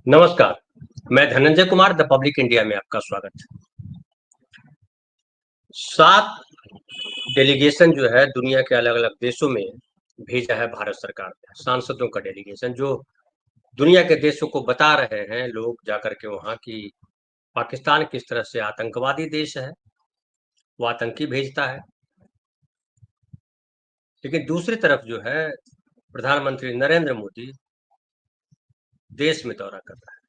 नमस्कार, मैं Dhananjay Kumar the public India में आपका स्वागत है। 7 डेलीगेशन जो है दुनिया के अलग-अलग देशों में भेजा है भारत सरकार ने, सांसदों का डेलीगेशन जो दुनिया के देशों को बता रहे हैं लोग जाकर के वहाँ कि पाकिस्तान किस तरह से आतंकवादी देश है, वो आतंकी भेजता है। लेकिन दूसरी तरफ जो है प्रधानमंत्री नरेंद्र मोदी देश में दौरा कर रहा है।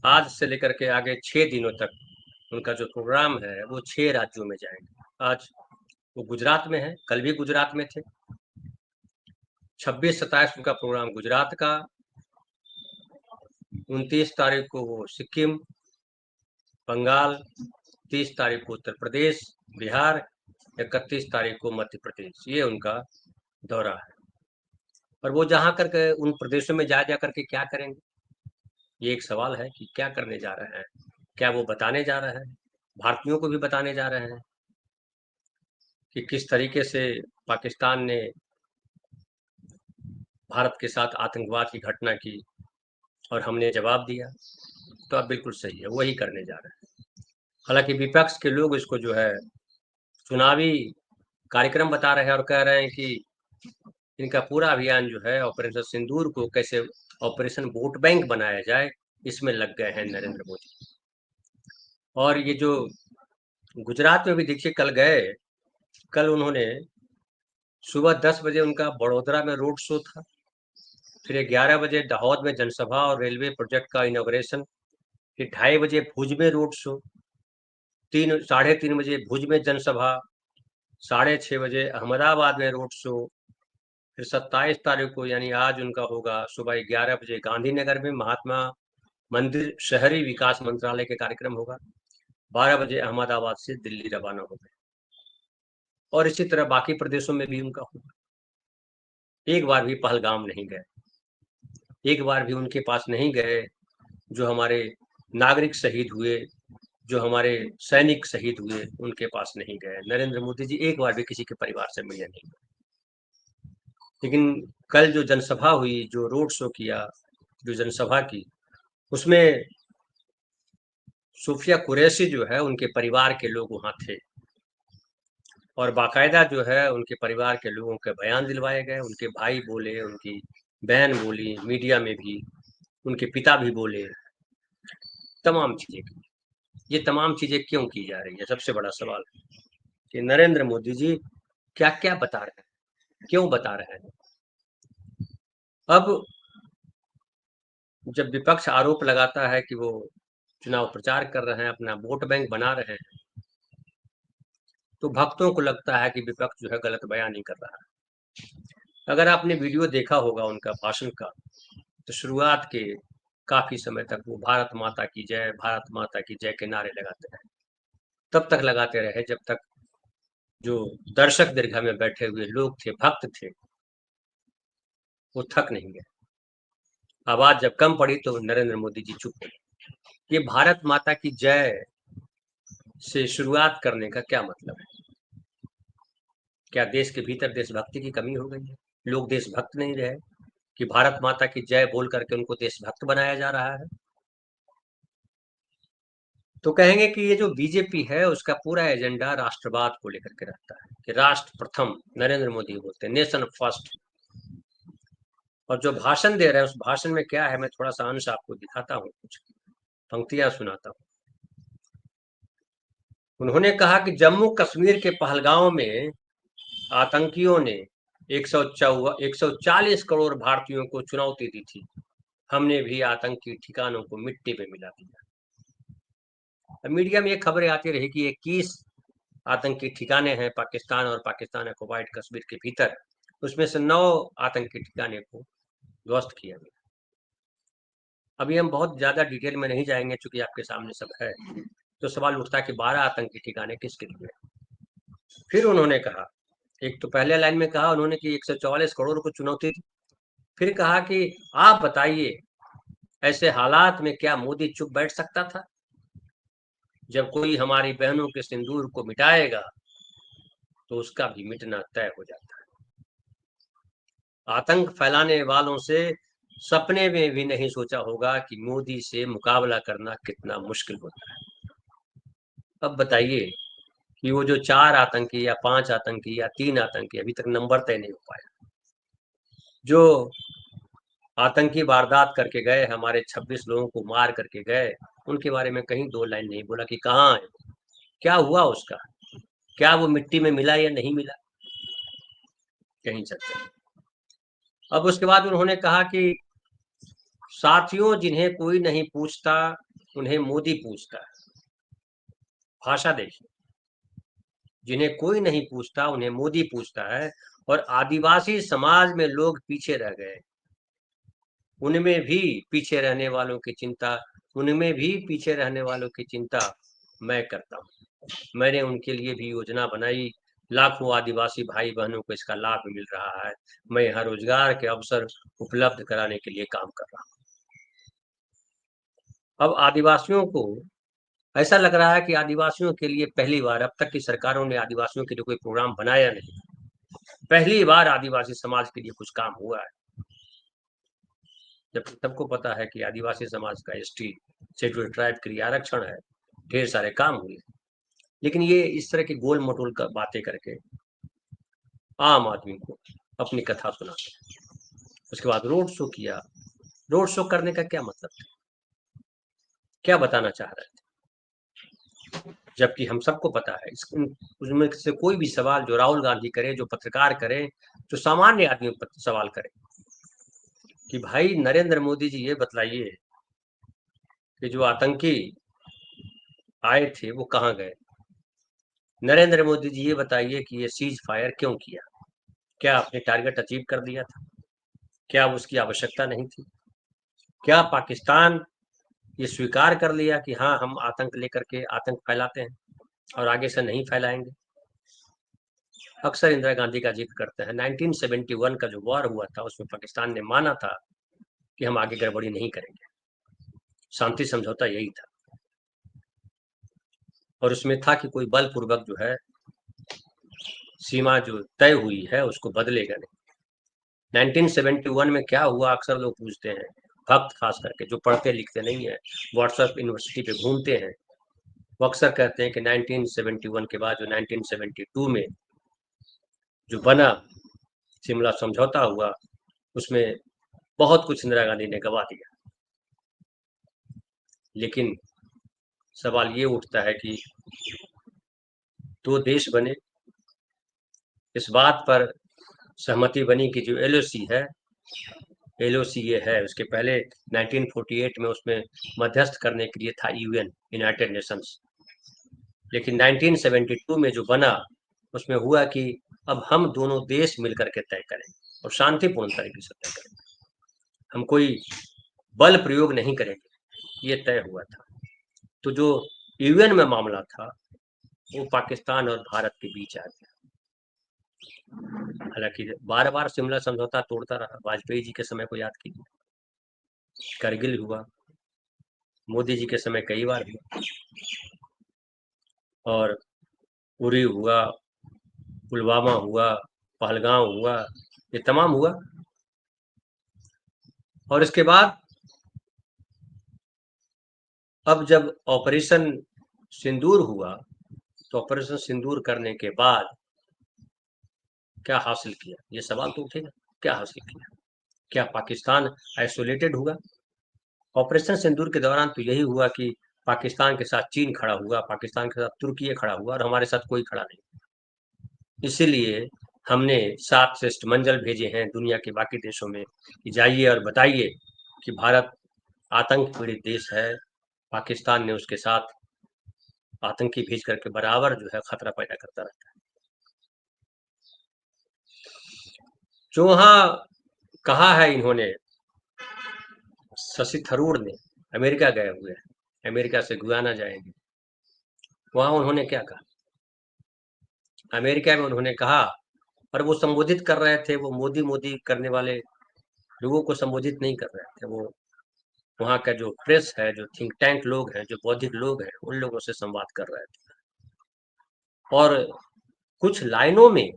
आज से लेकर के आगे 6 दिनों तक उनका जो प्रोग्राम है वो 6 राज्यों में जाएँगे। आज वो गुजरात में है, कल भी गुजरात में थे। 26-27 उनका प्रोग्राम गुजरात का, 29 तारीख को वो सिक्किम, बंगाल, 30 तारीख को उत्तर प्रदेश, बिहार, 31 तारीख को मध्य प्रदेश, ये उनका दौरा है। और वो जहाँ करके उन प्रदेशों में जा करके क्या करेंगे? ये एक सवाल है कि क्या करने जा रहे हैं? क्या वो बताने जा रहे हैं? भारतीयों को भी बताने जा रहे हैं कि किस तरीके से पाकिस्तान ने भारत के साथ आतंकवाद की घटना की और हमने जवाब दिया। तो अब बिल्कुल सही है, वही करने जा रहे हैं। हालाँकि विपक्ष के लोग इसको जो है चुनावी कार्यक्रम बता रहे हैं और कह रहे हैं कि इनका पूरा अभियान जो है ऑपरेशन सिंदूर को कैसे ऑपरेशन वोट बैंक बनाया जाए, इसमें लग गए हैं नरेंद्र मोदी। और ये जो गुजरात में भी देखिए कल गए, कल उन्होंने सुबह 10 बजे उनका बड़ोदरा में रोड शो था, फिर 11 बजे दाहोद में जनसभा और रेलवे प्रोजेक्ट का इनॉग्रेशन, फिर 2:30 बजे भुज में रोड शो, 3 साढ़े 3 बजे भुज में जनसभा, 6:30 बजे अहमदाबाद में रोड शो, फिर 27 तारीख को यानी आज उनका होगा सुबह 11 बजे गांधीनगर में महात्मा मंदिर शहरी विकास मंत्रालय के कार्यक्रम होगा, 12 बजे अहमदाबाद से दिल्ली रवाना होंगे और इसी तरह बाकी प्रदेशों में भी उनका होगा। एक बार भी पहलगाम नहीं गए, एक बार भी उनके पास नहीं गए जो हमारे नागरिक शहीद हुए, जो हमारे सैनिक शहीद हुए, उनके पास नहीं गए। नरेंद्र मोदी जी एक बार भी किसी के परिवार से मिले नहीं। लेकिन कल जो जनसभा हुई, जो रोड शो किया, जो जनसभा की, उसमें सूफिया कुरैशी जो है, उनके परिवार के लोग वहाँ थे और बाकायदा जो है उनके परिवार के लोगों के बयान दिलवाए गए, उनके भाई बोले, उनकी बहन बोली, मीडिया में भी, उनके पिता भी बोले, तमाम चीज़ें की। ये तमाम चीज़ें क्यों की जा रही है? सबसे बड़ा सवाल है कि नरेंद्र मोदी जी क्या-क्या बता रहे हैं? क्यों बता रहे हैं? अब जब विपक्ष आरोप लगाता है कि वो चुनाव प्रचार कर रहे हैं, अपना वोट बैंक बना रहे हैं, तो भक्तों को लगता है कि विपक्ष जो है गलत बयानी कर रहा है। अगर आपने वीडियो देखा होगा उनका भाषण का, तो शुरुआत के काफ़ी समय तक वो भारत माता की जय के नारे लगाते रहे। तब तक लगाते रहे जब तक जो दर्शक दीर्घा में बैठे हुए लोग थे, भक्त थे, वो थक नहीं गए। आवाज़ जब कम पड़ी तो नरेंद्र मोदी जी चुप हो गए। ये भारत माता की जय से शुरुआत करने का क्या मतलब है? क्या देश के भीतर देशभक्ति की कमी हो गई है? लोग देशभक्त नहीं रहे कि भारत माता की जय बोल करके उनको देशभक्त बनाया जा रहा है? तो कहेंगे कि ये जो बीजेपी है उसका पूरा एजेंडा राष्ट्रवाद को लेकर के रहता है कि राष्ट्र प्रथम, नरेंद्र मोदी बोलते हैं नेशन फर्स्ट। और जो भाषण दे रहे हैं उस भाषण में क्या है, मैं थोड़ा सा अंश आपको दिखाता हूँ, कुछ पंक्तियां सुनाता हूँ। उन्होंने कहा कि जम्मू कश्मीर के पहलगांव में आतंकियों ने 140 करोड़ भारतीयों को चुनौती दी थी, हमने भी आतंकी ठिकानों को मिट्टी में मिला दिया। अब मीडिया में ये खबरें आती रही कि 21 आतंकी ठिकाने हैं पाकिस्तान और पाकिस्तान ऑक्युपाइड कश्मीर के भीतर, उसमें से 9 आतंकी ठिकाने को ध्वस्त किया गया। अभी हम बहुत ज्यादा डिटेल में नहीं जाएंगे चूंकि आपके सामने सब है, तो सवाल उठता है कि 12 आतंकी ठिकाने किसके लिए। फिर उन्होंने कहा, एक तो पहले लाइन में कहा उन्होंने कि 144 करोड़ को चुनौती थी, फिर कहा कि आप बताइए ऐसे हालात में क्या मोदी चुप बैठ सकता था? जब कोई हमारी बहनों के सिंदूर को मिटाएगा तो उसका भी मिटना तय हो जाता है। आतंक फैलाने वालों से सपने में भी नहीं सोचा होगा कि मोदी से मुकाबला करना कितना मुश्किल होता है। अब बताइए कि वो जो 4 आतंकी या 5 आतंकी या 3 आतंकी, अभी तक नंबर तय नहीं हो पाया, जो आतंकी वारदात करके गए, हमारे 26 लोगों को मार करके गए, उनके बारे में कहीं 2 लाइन नहीं बोला कि कहाँ है, क्या हुआ उसका, क्या वो मिट्टी में मिला या नहीं मिला, कहीं चर्चा। अब उसके बाद उन्होंने कहा कि साथियों, जिन्हें कोई नहीं पूछता उन्हें मोदी पूछता है। भाषा देखिए, जिन्हें कोई नहीं पूछता उन्हें मोदी पूछता है। और आदिवासी समाज में लोग पीछे रह गए, उनमें भी पीछे रहने वालों की चिंता, उनमें भी पीछे रहने वालों की चिंता मैं करता हूँ। मैंने उनके लिए भी योजना बनाई, लाखों आदिवासी भाई बहनों को इसका लाभ मिल रहा है। मैं यहाँ रोजगार के अवसर उपलब्ध कराने के लिए काम कर रहा हूँ। अब आदिवासियों को ऐसा लग रहा है कि आदिवासियों के लिए पहली बार, अब तक की सरकारों ने आदिवासियों के लिए कोई प्रोग्राम बनाया नहीं, पहली बार आदिवासी समाज के लिए कुछ काम हुआ है। जबकि सबको पता है कि आदिवासी समाज का एसटी शेड्यूल ट्राइब के लिए आरक्षण है, ढेर सारे काम हुए, लेकिन ये इस तरह की गोल मटोल का बातें करके आम आदमी को अपनी कथा सुनाते हैं। उसके बाद रोड शो किया। रोड शो करने का क्या मतलब था, क्या बताना चाह रहे थे? जबकि हम सबको पता है, उसमें से कोई भी सवाल जो राहुल गांधी करे, जो पत्रकार करे, जो सामान्य आदमी सवाल करे कि भाई नरेंद्र मोदी जी, ये बतलाइए कि जो आतंकी आए थे वो कहाँ गए। नरेंद्र मोदी जी, ये बताइए कि ये सीज फायर क्यों किया, क्या आपने टारगेट अचीव कर दिया था, क्या उसकी आवश्यकता नहीं थी, क्या पाकिस्तान ये स्वीकार कर लिया कि हाँ, हम आतंक लेकर के आतंक फैलाते हैं और आगे से नहीं फैलाएंगे। अक्सर इंदिरा गांधी का जिक्र करते हैं, 1971 का जो वॉर हुआ था उसमें पाकिस्तान ने माना था कि हम आगे गड़बड़ी नहीं करेंगे, शांति समझौता यही था। और उसमें था कि कोई बलपूर्वक जो है सीमा जो तय हुई है उसको बदलेगा नहीं। 1971 में क्या हुआ, अक्सर लोग पूछते हैं, भक्त खास करके जो पढ़ते लिखते नहीं है, व्हाट्सएप यूनिवर्सिटी पे घूमते हैं, वो अक्सर कहते हैं कि 1971 के बाद जो 1972 में जो बना, शिमला समझौता हुआ, उसमें बहुत कुछ इंदिरा गांधी ने गवा दिया। लेकिन सवाल ये उठता है कि 2 देश बने, इस बात पर सहमति बनी कि जो एलओसी है, एलओसी ये है, उसके पहले 1948 में उसमें मध्यस्थ करने के लिए था यूएन, यूनाइटेड नेशंस। लेकिन 1972 में जो बना, उसमें हुआ कि अब हम दोनों देश मिलकर के तय करें और शांतिपूर्ण तरीके से तय करें, हम कोई बल प्रयोग नहीं करेंगे, ये तय हुआ था। तो जो यूएन में मामला था वो पाकिस्तान और भारत के बीच आ गया। हालांकि बार बार शिमला समझौता तोड़ता रहा, वाजपेयी जी के समय को याद कीजिए, करगिल हुआ, मोदी जी के समय कई बार हुआ, और उरी हुआ, पुलवामा हुआ, पहलगांव हुआ, ये तमाम हुआ। और इसके बाद अब जब ऑपरेशन सिंदूर हुआ, तो ऑपरेशन सिंदूर करने के बाद क्या हासिल किया, ये सवाल तो उठेगा, क्या हासिल किया, क्या पाकिस्तान आइसोलेटेड हुआ? ऑपरेशन सिंदूर के दौरान तो यही हुआ कि पाकिस्तान के साथ चीन खड़ा हुआ, पाकिस्तान के साथ तुर्की खड़ा हुआ, और हमारे साथ कोई खड़ा नहीं। इसीलिए हमने 7 शिष्टमंडल भेजे हैं दुनिया के बाकी देशों में कि जाइए और बताइए कि भारत आतंक पीड़ित देश है, पाकिस्तान ने उसके साथ आतंकी भेज करके बराबर जो है खतरा पैदा करता रहता है। जो वहाँ कहा है इन्होंने, शशि थरूर ने, अमेरिका गए हुए हैं, अमेरिका से गुयाना जाएंगे, वहां उन्होंने क्या कहा, अमेरिका में उन्होंने कहा, और वो संबोधित कर रहे थे, वो मोदी मोदी करने वाले लोगों को संबोधित नहीं कर रहे थे, वो वहाँ का जो प्रेस है, जो थिंक टैंक लोग हैं, जो बौद्धिक लोग हैं, उन लोगों से संवाद कर रहे थे। और कुछ लाइनों में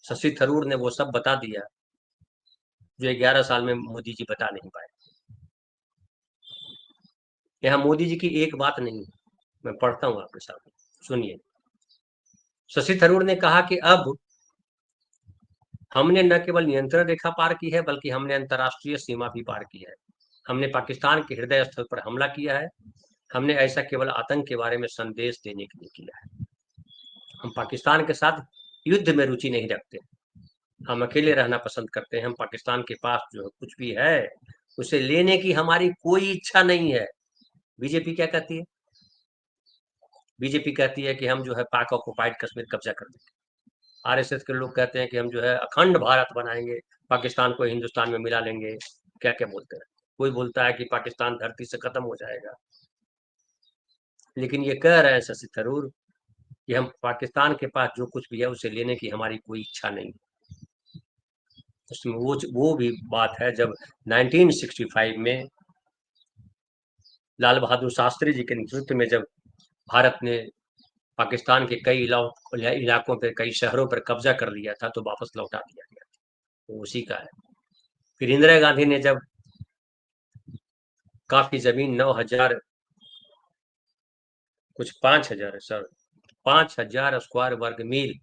शशि थरूर ने वो सब बता दिया जो 11 साल में मोदी जी बता नहीं पाए। यहाँ मोदी जी की एक बात नहीं है, मैं पढ़ता हूँ आपके सामने, सुनिए। शशि थरूर ने कहा कि अब हमने न केवल नियंत्रण रेखा पार की है, बल्कि हमने अंतर्राष्ट्रीय सीमा भी पार की है। हमने पाकिस्तान के हृदय स्थल पर हमला किया है। हमने ऐसा केवल आतंक के बारे में संदेश देने के लिए किया है। हम पाकिस्तान के साथ युद्ध में रुचि नहीं रखते। हम अकेले रहना पसंद करते हैं। हम पाकिस्तान के पास जो कुछ भी है उसे लेने की हमारी कोई इच्छा नहीं है। बीजेपी क्या कहती है? बीजेपी कहती है कि हम जो है पाक ऑक्युपाइड कश्मीर कब्जा कर देंगे। आरएसएस के लोग कहते हैं कि हम जो है अखंड भारत बनाएंगे, पाकिस्तान को हिंदुस्तान में मिला लेंगे। क्या क्या बोलते हैं। कोई बोलता है कि पाकिस्तान धरती से खत्म हो जाएगा। लेकिन ये कह रहे हैं शशि थरूर कि हम पाकिस्तान के पास जो कुछ भी है उसे लेने की हमारी कोई इच्छा नहीं। उसमें वो भी बात है जब 1965 में लाल बहादुर शास्त्री जी के नेतृत्व में जब भारत ने पाकिस्तान के कई इलाकों पर, कई शहरों पर कब्जा कर लिया था, तो वापस लौटा दिया गया। तो उसी का है। फिर इंदिरा गांधी ने जब काफी जमीन 9,000 कुछ 5,000 सर 5,000 स्क्वायर वर्ग मील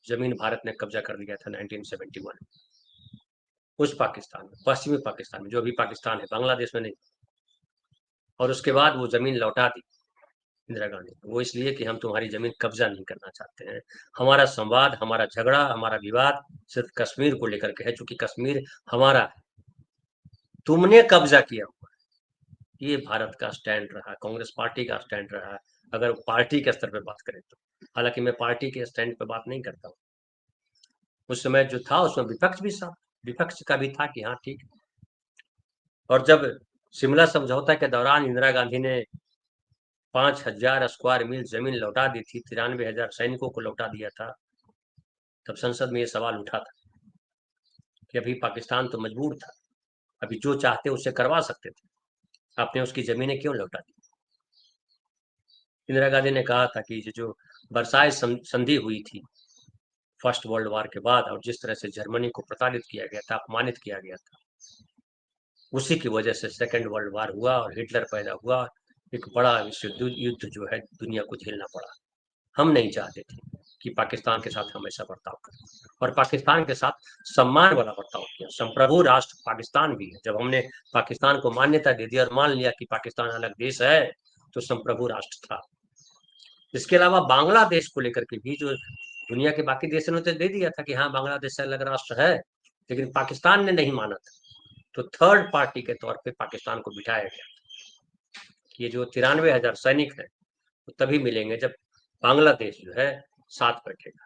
जमीन भारत ने कब्जा कर लिया था 1971 में। उस पाकिस्तान में, पश्चिमी पाकिस्तान में, जो अभी पाकिस्तान है, बांग्लादेश में नहीं। और उसके बाद वो जमीन लौटा दी इंदिरा गांधी। वो इसलिए कि हम तुम्हारी जमीन कब्जा नहीं करना चाहते हैं। हमारा संवाद, हमारा झगड़ा, हमारा विवाद सिर्फ कश्मीर को लेकर के है, चूंकि कश्मीर हमारा है, तुमने कब्जा किया हुआ। ये भारत का स्टैंड रहा, कांग्रेस पार्टी का स्टैंड रहा, अगर पार्टी के स्तर पर बात करें तो। हालांकि मैं पार्टी के स्टैंड पर बात नहीं करता हूँ। उस समय जो था उसमें विपक्ष भी था, विपक्ष का भी था कि हाँ ठीक। और जब शिमला समझौता के दौरान इंदिरा गांधी ने 5,000 स्क्वायर मील जमीन लौटा दी थी, 93,000 सैनिकों को लौटा दिया था, तब संसद में ये सवाल उठा था कि अभी पाकिस्तान तो मजबूर था, अभी जो चाहते उसे करवा सकते थे, आपने उसकी जमीनें क्यों लौटा दी? इंदिरा गांधी ने कहा था कि जो वर्साई संधि हुई थी फर्स्ट वर्ल्ड वॉर के बाद, और जिस तरह से जर्मनी को प्रताड़ित किया गया था, अपमानित किया गया था, उसी की वजह से सेकेंड वर्ल्ड वॉर हुआ और हिटलर पैदा हुआ। एक बड़ा विश्व युद्ध जो है दुनिया को झेलना पड़ा। हम नहीं चाहते थे कि पाकिस्तान के साथ हम ऐसा बर्ताव करें, और पाकिस्तान के साथ सम्मान वाला बर्ताव किया। संप्रभु राष्ट्र पाकिस्तान भी है। जब हमने पाकिस्तान को मान्यता दे दी और मान लिया कि पाकिस्तान अलग देश है, तो संप्रभु राष्ट्र था। इसके अलावा बांग्लादेश को लेकर के भी जो दुनिया के बाकी देशों ने तो दे दिया था कि हाँ बांग्लादेश से अलग राष्ट्र है, लेकिन पाकिस्तान ने नहीं माना था। तो थर्ड पार्टी के तौर पे पाकिस्तान को बिठाया गया। ये जो 93,000 सैनिक हैं वो तभी मिलेंगे जब बांग्लादेश जो है साथ बैठेगा।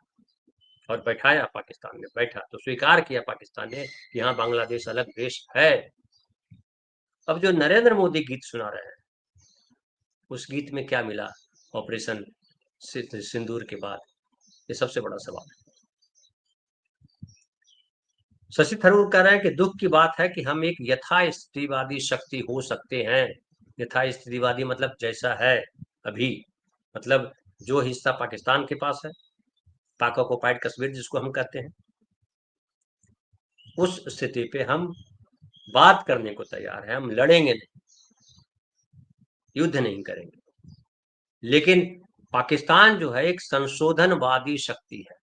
और बैठाया पाकिस्तान ने, बैठा तो स्वीकार किया पाकिस्तान ने कि हाँ बांग्लादेश अलग देश है। अब जो नरेंद्र मोदी गीत सुना रहे हैं, उस गीत में क्या मिला ऑपरेशन सिंदूर के बाद? ये सबसे बड़ा सवाल है। शशि थरूर कह रहे हैं कि दुख की बात है कि हम एक यथास्थितिवादी शक्ति हो सकते हैं। यथास्थितिवादी मतलब जैसा है अभी, मतलब जो हिस्सा पाकिस्तान के पास है, पाक ऑक्युपाइड कश्मीर जिसको हम कहते हैं, उस स्थिति पे हम बात करने को तैयार है। हम लड़ेंगे नहीं, युद्ध नहीं करेंगे। लेकिन पाकिस्तान जो है एक संशोधनवादी शक्ति है।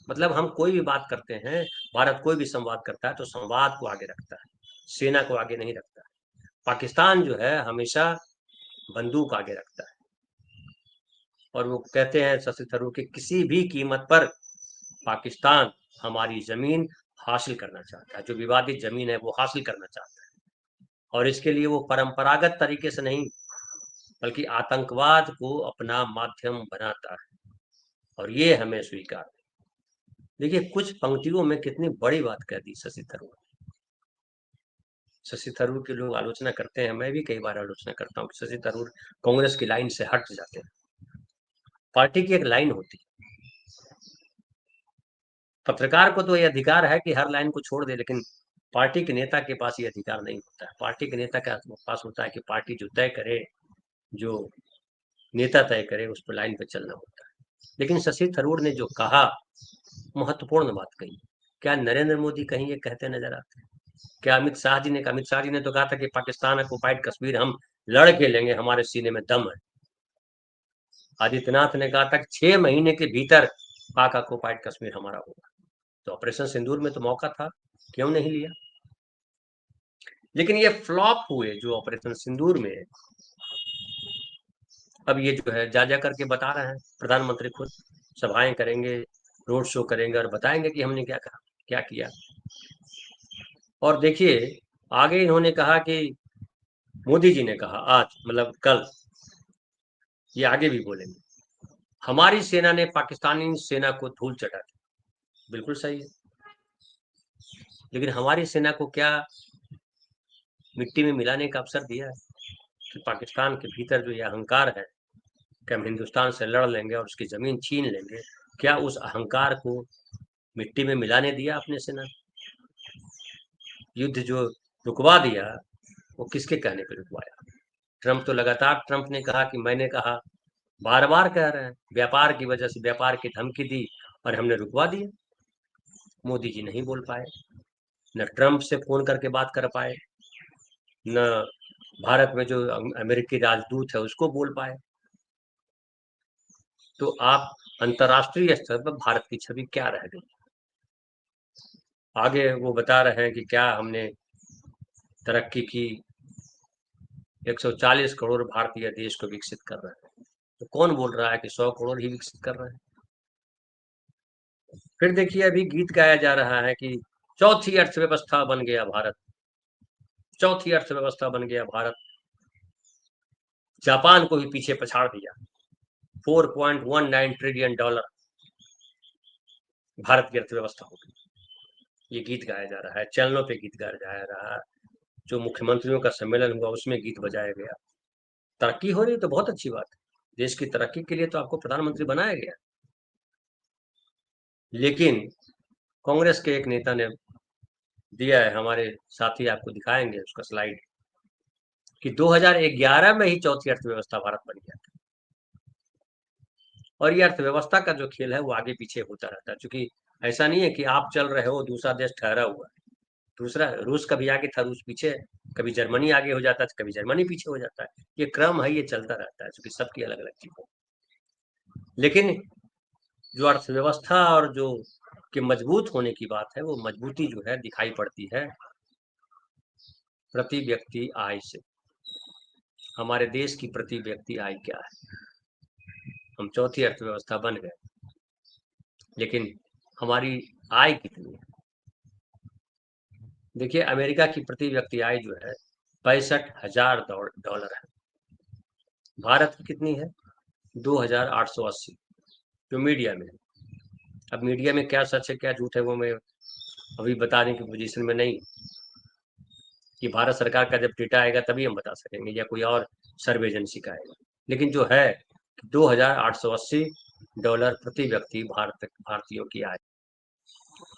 मतलब हम कोई भी बात करते हैं, भारत कोई भी संवाद करता है तो संवाद को आगे रखता है, सेना को आगे नहीं रखता है। पाकिस्तान जो है हमेशा बंदूक आगे रखता है। और वो कहते हैं शशि थरूर कि किसी भी कीमत पर पाकिस्तान हमारी जमीन हासिल करना चाहता है, जो विवादित जमीन है वो हासिल करना चाहता है। और इसके लिए वो परंपरागत तरीके से नहीं, बल्कि आतंकवाद को अपना माध्यम बनाता है, और ये हमें स्वीकार है। देखिए कुछ पंक्तियों में कितनी बड़ी बात कह दी शशि थरूर। शशि थरूर की लोग आलोचना करते हैं, मैं भी कई बार आलोचना करता हूँ कि शशि थरूर कांग्रेस की लाइन से हट जाते हैं। पार्टी की एक लाइन होती है, पत्रकार को तो ये अधिकार है कि हर लाइन को छोड़ दे, लेकिन पार्टी के नेता के पास ये अधिकार नहीं होता है। पार्टी के नेता के पास होता है कि पार्टी जो तय करे, जो नेता तय करे, उस पर लाइन पे चलना होता है। लेकिन शशि थरूर ने जो कहा, महत्वपूर्ण बात कही। क्या नरेंद्र मोदी कहीं ये कहते नजर आते हैं? क्या अमित शाह जी ने कहा? अमित शाह जी ने तो कहा था कि पाकिस्तान ऑक्युपाइड कश्मीर हम लड़ के लेंगे, हमारे सीने में दम है। आदित्यनाथ ने कहा था कि 6 महीने के भीतर पाक ऑक्युपाइड कश्मीर हमारा होगा। तो ऑपरेशन सिंदूर में तो मौका था, क्यों नहीं लिया? लेकिन ये फ्लॉप हुए जो ऑपरेशन सिंदूर में। अब ये जो है जा जा करके बता रहे हैं, प्रधानमंत्री खुद सभाएं करेंगे, रोड शो करेंगे और बताएंगे कि हमने क्या कहा, क्या किया। और देखिए, आगे इन्होंने कहा कि मोदी जी ने कहा आज, मतलब कल, ये आगे भी बोलेंगे, हमारी सेना ने पाकिस्तानी सेना को धूल चटा दी। बिल्कुल सही है, लेकिन हमारी सेना को क्या मिट्टी में मिलाने का अवसर दिया है? कि पाकिस्तान के भीतर जो ये अहंकार है कि हम हिंदुस्तान से लड़ लेंगे और उसकी जमीन छीन लेंगे, क्या उस अहंकार को मिट्टी में मिलाने दिया अपने सेना? युद्ध जो रुकवा दिया, वो किसके कहने पे रुकवाया? ट्रंप तो लगातार, ट्रंप ने कहा कि मैंने कहा, बार बार कह रहे हैं, व्यापार की वजह से, व्यापार की धमकी दी और हमने रुकवा दिया। मोदी जी नहीं बोल पाए, न ट्रंप से फोन करके बात कर पाए, न भारत में जो अमेरिकी राजदूत है उसको बोल पाए। तो आप अंतर्राष्ट्रीय स्तर पर भारत की छवि क्या रह गई? आगे वो बता रहे हैं कि क्या हमने तरक्की की, 140 करोड़ भारतीय देश को विकसित कर रहे हैं। तो कौन बोल रहा है कि 100 करोड़ ही विकसित कर रहे हैं? फिर देखिए, अभी गीत गाया जा रहा है कि चौथी अर्थव्यवस्था बन गया भारत, चौथी अर्थव्यवस्था बन गया भारत, जापान को भी पीछे पछाड़ दिया। $4.19 ट्रिलियन भारत की अर्थव्यवस्था हो गई। ये गीत गाया जा रहा है, चैनलों पे गीत गाया जा रहा है, जो मुख्यमंत्रियों का सम्मेलन हुआ उसमें गीत बजाया गया। तरक्की हो रही है तो बहुत अच्छी बात है, देश की तरक्की के लिए तो आपको प्रधानमंत्री बनाया गया। लेकिन कांग्रेस के एक नेता ने दिया है, हमारे साथी आपको दिखाएंगे उसका स्लाइड, कि 2011 में ही चौथी अर्थव्यवस्था भारत बन गया था। और ये अर्थव्यवस्था का जो खेल है वो आगे पीछे होता रहता है, क्योंकि ऐसा नहीं है कि आप चल रहे हो दूसरा देश ठहरा हुआ है। दूसरा, रूस कभी आगे था, रूस पीछे है, कभी जर्मनी आगे हो जाता है, कभी जर्मनी पीछे हो जाता है। ये क्रम है, ये चलता रहता है, क्योंकि सबकी अलग अलग चीजें। लेकिन जो अर्थव्यवस्था और जो के मजबूत होने की बात है, वो मजबूती जो है दिखाई पड़ती है प्रति व्यक्ति आय से। हमारे देश की प्रति व्यक्ति आय क्या है? हम चौथी अर्थव्यवस्था बन गए, लेकिन हमारी आय कितनी है? देखिए, अमेरिका की प्रति व्यक्ति आय जो है $65,000 है। भारत की कितनी है? 2,880, जो मीडिया में है। अब मीडिया में क्या सच है क्या झूठ है वो मैं अभी बताने की पोजीशन में नहीं, कि भारत सरकार का जब डेटा आएगा तभी हम बता सकेंगे, या कोई और सर्वे एजेंसी का आएगा। लेकिन जो है $2,880 प्रति व्यक्ति भारतीयों की आय,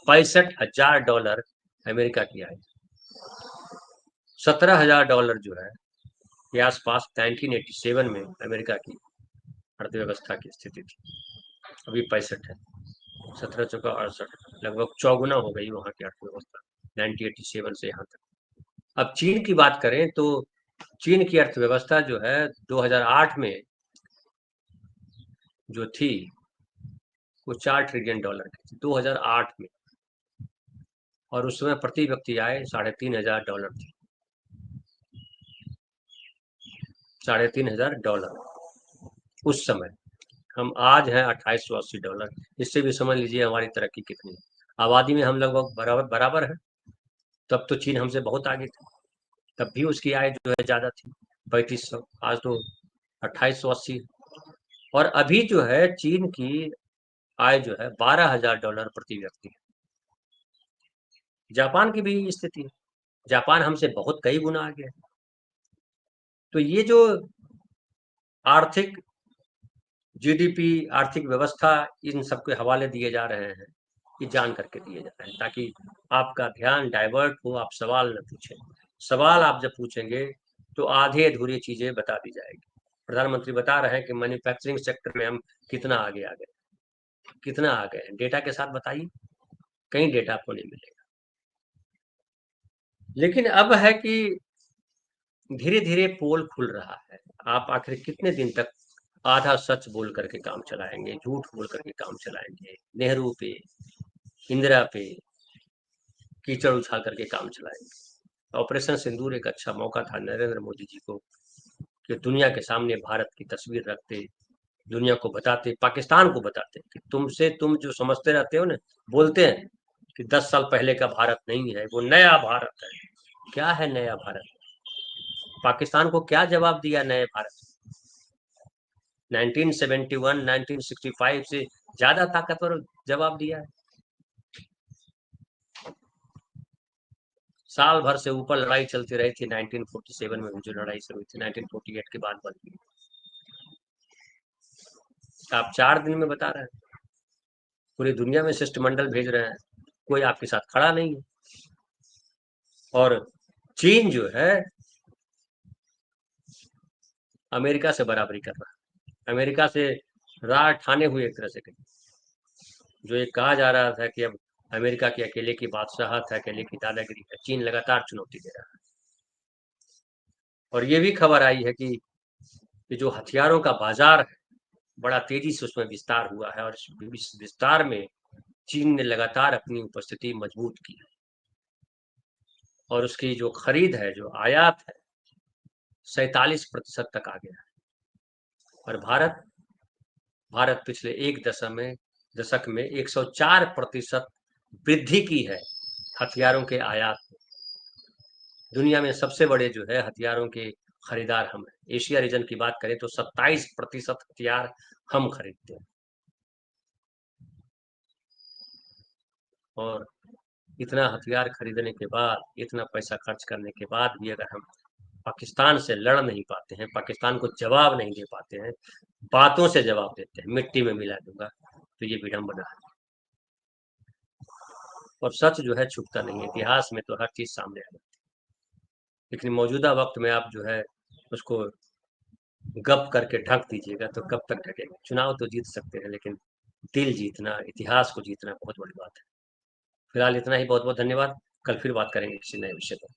$65,000 अमेरिका की आय, $17,000 जो है के आसपास 1987 में अमेरिका की अर्थव्यवस्था की स्थिति थी। अभी 65 है, 17 × 4 = 68, लगभग चौगुना हो गई वहां की अर्थव्यवस्था 1987 से यहाँ तक। अब चीन की बात करें तो चीन की अर्थव्यवस्था जो है 2008 में जो थी वो $4 ट्रिलियन की थी, 2008 में। और उस समय प्रति व्यक्ति आय $3,500 थी, $3,500 उस समय। हम आज हैं $2,880। इससे भी समझ लीजिए हमारी तरक्की कितनी है। आबादी में हम लगभग बराबर बराबर है। तब तो चीन हमसे बहुत आगे थी, तब भी उसकी आय जो है ज्यादा थी, 3,500। आज तो 2,880। और अभी जो है चीन की आय जो है $12,000 प्रति व्यक्ति है। जापान की भी स्थिति है, जापान हमसे बहुत कई गुना आगे है। तो ये जो आर्थिक जीडीपी, आर्थिक व्यवस्था, इन सबके हवाले दिए जा रहे हैं, ये जान करके दिए जा रहे हैं, ताकि आपका ध्यान डाइवर्ट हो, आप सवाल न पूछें। सवाल आप जब पूछेंगे तो आधे अधूरी चीजें बता दी जाएगी। प्रधानमंत्री बता रहे हैं कि मैन्युफैक्चरिंग सेक्टर में हम कितना आगे आ गए, कितना आ गए, डेटा के साथ बताइए। कहीं डेटा आपको नहीं मिलेगा। लेकिन अब है कि धीरे-धीरे पोल खुल रहा है। आप आखिर कितने दिन तक आधा सच बोल कर के काम चलाएँगे, झूठ बोल कर के काम चलाएँगे? नेहरू पे, इंदिरा पे कीचड़ उछाल कर के काम चलाएँगे। ऑपरेशन सिंदूर एक अच्छा मौका था नरेंद्र मोदी जी को कि दुनिया के सामने भारत की तस्वीर रखते, दुनिया को बताते, पाकिस्तान को बताते कि तुम जो समझते रहते हो ना, बोलते हैं कि 10 साल पहले का भारत नहीं है, वो नया भारत है। क्या है नया भारत? पाकिस्तान को क्या जवाब दिया नए भारत? 1971, 1965 से ज्यादा ताकतवर जवाब दिया है। साल भर से ऊपर लड़ाई चलती रही थी। 1947 में जो लड़ाई शुरू हुई थी, 1948 के बाद बंद हुई। आप 4 दिन में बता रहे हैं, पूरी दुनिया में शिष्टमंडल भेज रहे हैं, कोई आपके साथ खड़ा नहीं है। और चीन जो है अमेरिका से बराबरी कर रहा है, अमेरिका से राह ठाने हुए एक तरह से कहीं। जो ये कहा जा रहा था कि अब अमेरिका की अकेले की बादशाहत है, अकेले की दादागिरी है, चीन लगातार चुनौती दे रहा है। और ये भी खबर आई है कि ये जो हथियारों का बाजार है, बड़ा तेजी से उसमें विस्तार हुआ है, और इस विस्तार में चीन ने लगातार अपनी उपस्थिति मजबूत की है। और उसकी जो खरीद है, जो आयात है, 47% तक आ गया है। और भारत पिछले एक दशक में 104% वृद्धि की है हथियारों के आयात में। दुनिया में सबसे बड़े जो है हथियारों के खरीदार हम हैं। एशिया रीजन की बात करें तो 27% हथियार हम खरीदते हैं। और इतना हथियार खरीदने के बाद, इतना पैसा खर्च करने के बाद भी अगर हम पाकिस्तान से लड़ नहीं पाते हैं, पाकिस्तान को जवाब नहीं दे पाते हैं, बातों से जवाब देते हैं, मिट्टी में मिला दूंगा, तो ये विडंबना है। और सच जो है छुपता नहीं है, इतिहास में तो हर चीज सामने आ जाती है। लेकिन मौजूदा वक्त में आप जो है उसको गप करके ढक दीजिएगा तो कब तक ढकेगा? चुनाव तो जीत सकते हैं, लेकिन दिल जीतना, इतिहास को जीतना बहुत बड़ी बात है। फिलहाल इतना ही। बहुत बहुत धन्यवाद। कल फिर बात करेंगे किसी नए विषय पर।